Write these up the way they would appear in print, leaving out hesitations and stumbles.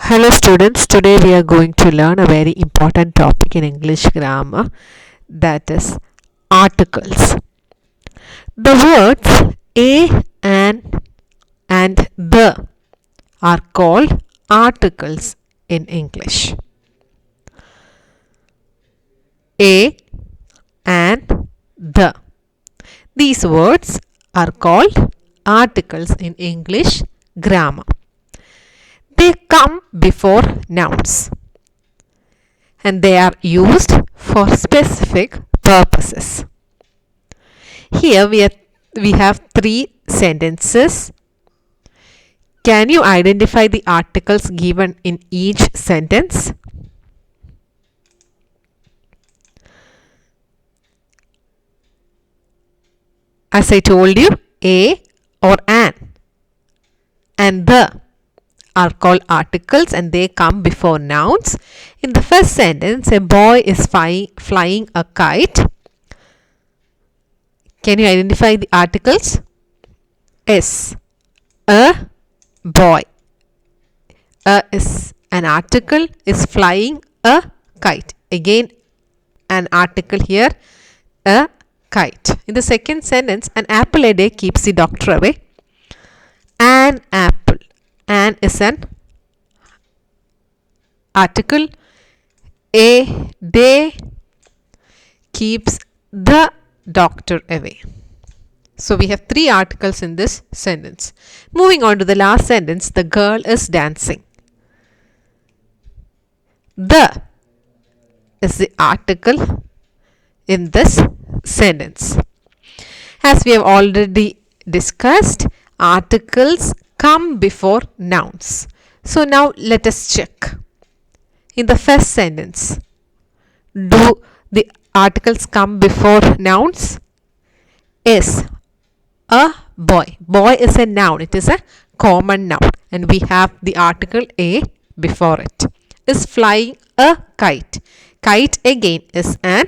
Hello students, today we are going to learn a very important topic in English grammar, that is articles. The words a and the are called articles in English. A and the. These words are called articles in English grammar. They come before nouns and they are used for specific purposes. Here we have three sentences. Can you identify the articles given in each sentence? As I told you, a or an and the are called articles and they come before nouns. In the first sentence, a boy is flying a kite. Can you identify the articles? S. A boy. A is an article, is flying a kite. Again, an article here, a kite. In the second sentence, an apple a day keeps the doctor away. An apple. An is an article. A day keeps the doctor away. So we have three articles in this sentence. Moving on to the last sentence, the girl is dancing. The is the article in this sentence. As we have already discussed, articles come before nouns. So now let us check. In the first sentence, do the articles come before nouns? Yes. A boy. Boy is a noun. It is a common noun. And we have the article a before it. Is flying a kite. Kite again is an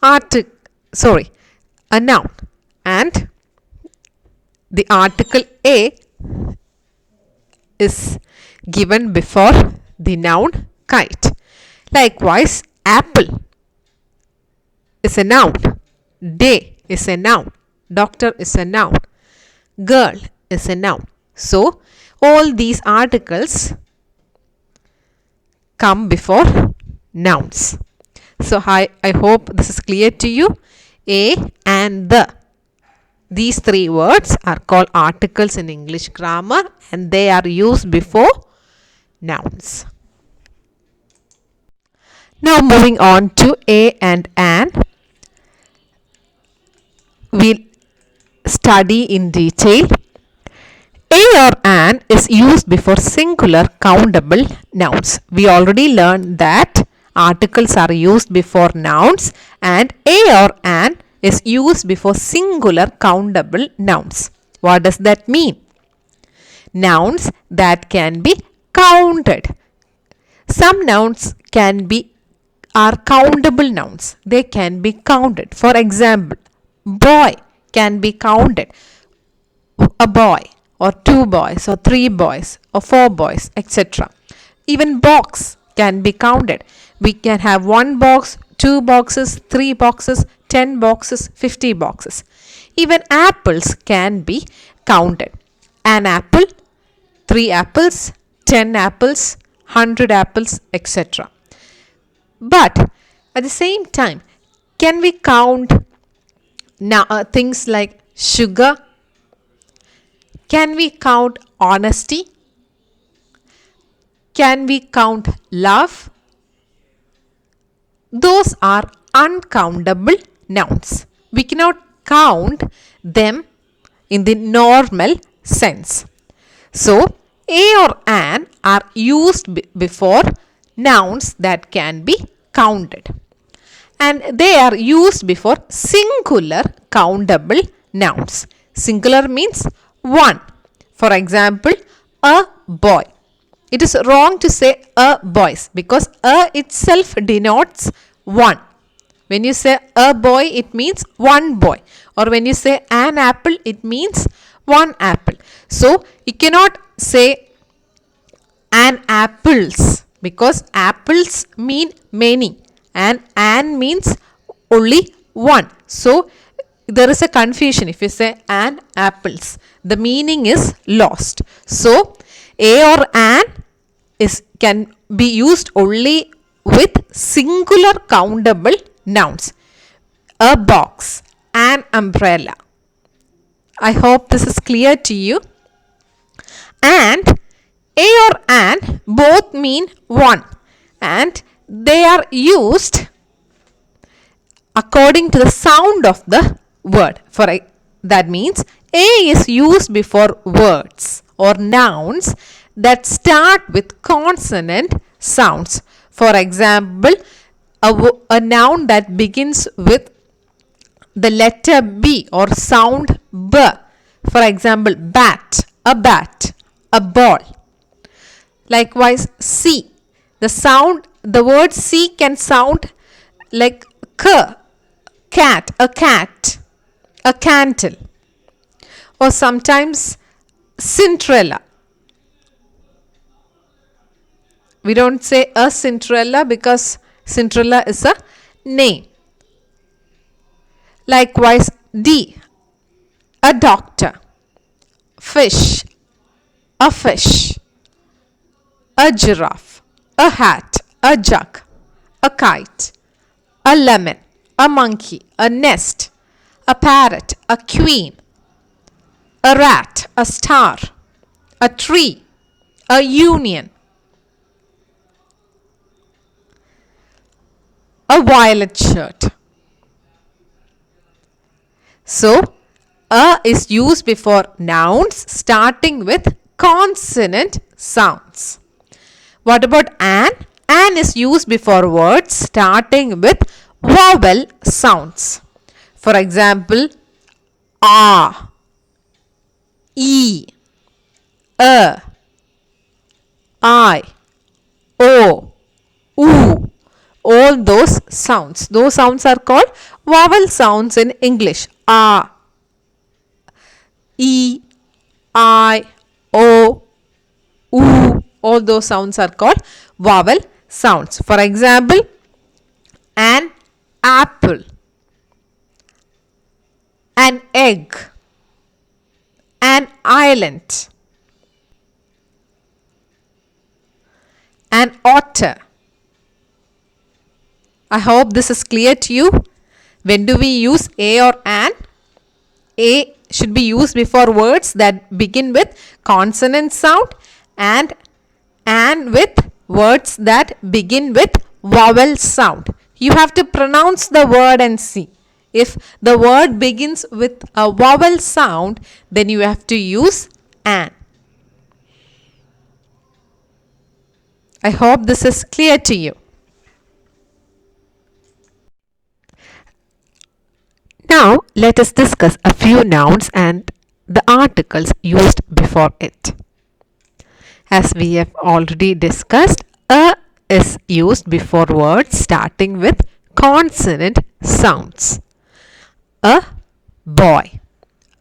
a noun. And the article a is given before the noun kite. Likewise, apple is a noun. Day is a noun. Doctor is a noun. Girl is a noun. So, all these articles come before nouns. So, I hope this is clear to you. A and the. These three words are called articles in English grammar and they are used before nouns. Now moving on to a and an. We'll study in detail. A or an is used before singular countable nouns. We already learned that articles are used before nouns and a or an is used before singular countable nouns. What does that mean? Nouns that can be counted. Some nouns are countable nouns. They can be counted. For example, boy can be counted. A boy or two boys or three boys or four boys, etc. Even box can be counted. We can have one box, two boxes, three boxes, 10 boxes, 50 boxes. Even apples can be counted. An apple, 3 apples, 10 apples, 100 apples, etc. But at the same time, can we count things like sugar? Can we count honesty? Can we count love? Those are uncountable nouns. We cannot count them in the normal sense. So, a or an are used before nouns that can be counted. And they are used before singular countable nouns. Singular means one. For example, a boy. It is wrong to say a boys because a itself denotes one. When you say a boy, it means one boy. Or when you say an apple, it means one apple. So, you cannot say and apples, because apples mean many and an means only one. So there is a confusion if you say an apples. The meaning is lost. So a or an is can be used only with singular countable nouns. A box, an umbrella. I hope this is clear to you. And a or an both mean one and they are used according to the sound of the word. That means a is used before words or nouns that start with consonant sounds. For example, a noun that begins with the letter B or sound B. For example, bat, a ball. Likewise, C. The word C can sound like K, cat, a candle. Or sometimes Cinderella. We don't say a Cinderella because Cinderella is a name. Likewise, D. A doctor. Fish. A fish. A giraffe. A hat. A jug. A kite. A lemon. A monkey. A nest. A parrot. A queen. A rat. A star. A tree. A union. A violet shirt. So, a is used before nouns starting with consonant sounds. What about an? An is used before words starting with vowel sounds. For example, a, e, a, I, o, oo. All those sounds are called vowel sounds in English. A, E, I, O, oo. All those sounds are called vowel sounds. For example, an apple, an egg, an island, an otter. I hope this is clear to you. When do we use a or an? A should be used before words that begin with consonant sound and with words that begin with vowel sound. You have to pronounce the word and see. If the word begins with a vowel sound, then you have to use an. I hope this is clear to you. Now, let us discuss a few nouns and the articles used before it. As we have already discussed, a is used before words starting with consonant sounds. A boy,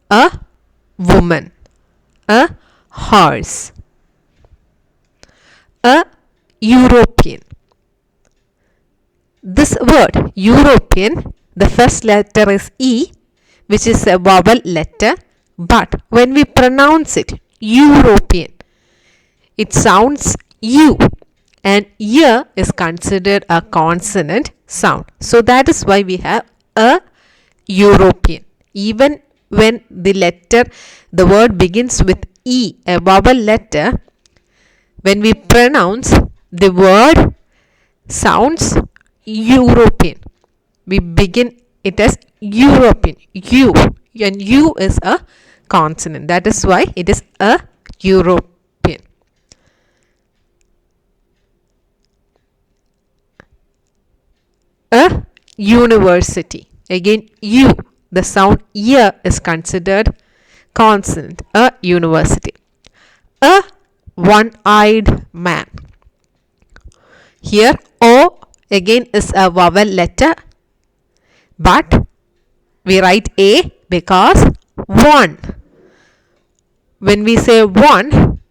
a woman, a horse, a European. This word European, the first letter is E, which is a vowel letter, but when we pronounce it European, it sounds U, and Y is considered a consonant sound. So that is why we have a European. Even when the word begins with E, a vowel letter, when we pronounce the word sounds European. We begin it as European, U, and U is a consonant. That is why it is a European. A university. Again, U, the sound Y is considered consonant. A university. A one-eyed man. Here, O again is a vowel letter, but we write A because one. When we say one,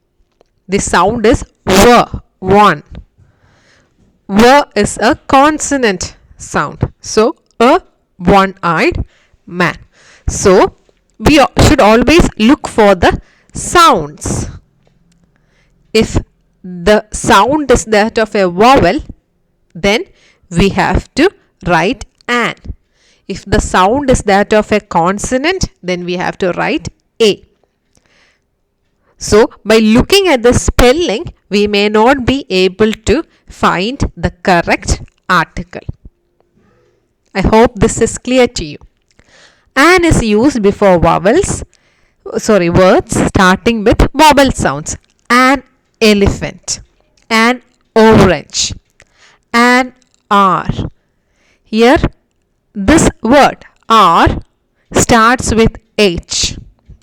the sound is one. W is a consonant sound. So, a one-eyed man. So, we should always look for the sounds. If the sound is that of a vowel, then we have to write an. If the sound is that of a consonant, then we have to write a. So, by looking at the spelling, we may not be able to find the correct article. I hope this is clear to you. An is used before words starting with vowel sounds. An elephant, an orange, an R. Here, this word R starts with H.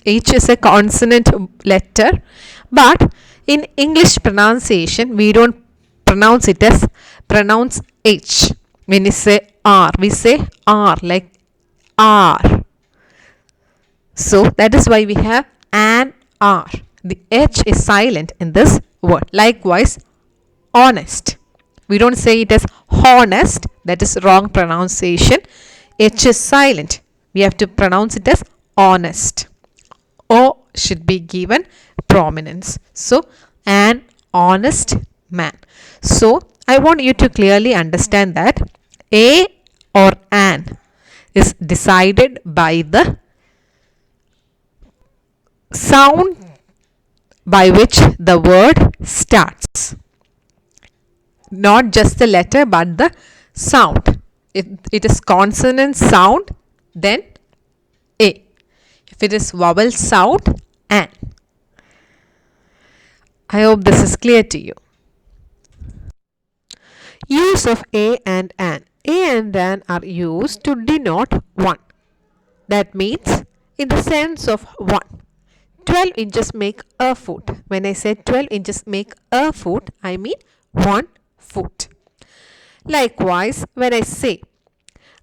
H is a consonant letter, but in English pronunciation, we don't pronounce it as pronounce H. When we say R, we say R like R. So that is why we have an R. The H is silent in this word. Likewise, honest. We don't say it as honest. That is wrong pronunciation. H is silent. We have to pronounce it as honest. O should be given prominence. So, an honest man. So, I want you to clearly understand that a or an is decided by the sound by which the word starts. Not just the letter but the sound. If it is consonant sound, then a. If it is vowel sound, an. I hope this is clear to you. Use of a and an. A and an are used to denote one. That means in the sense of one. 12 inches make a foot. When I say 12 inches make a foot, I mean 1 foot. Likewise, when I say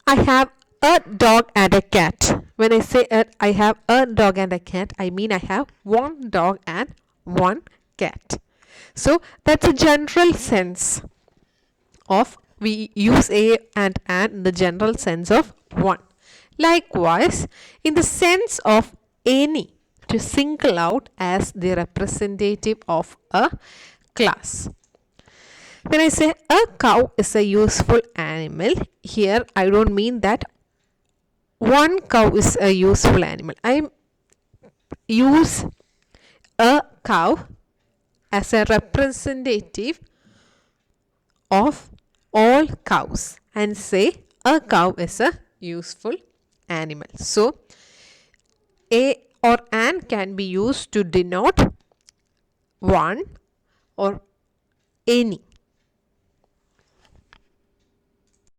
I have a dog and a cat. When I say I have a dog and a cat, I mean I have 1 dog and 1 cat. So that's a general sense of, we use a and an in the general sense of one. Likewise, in the sense of any, to single out as the representative of a class. When I say a cow is a useful animal, here I don't mean that one cow is a useful animal. I use a cow as a representative of all cows and say a cow is a useful animal. So, a or an can be used to denote one or any.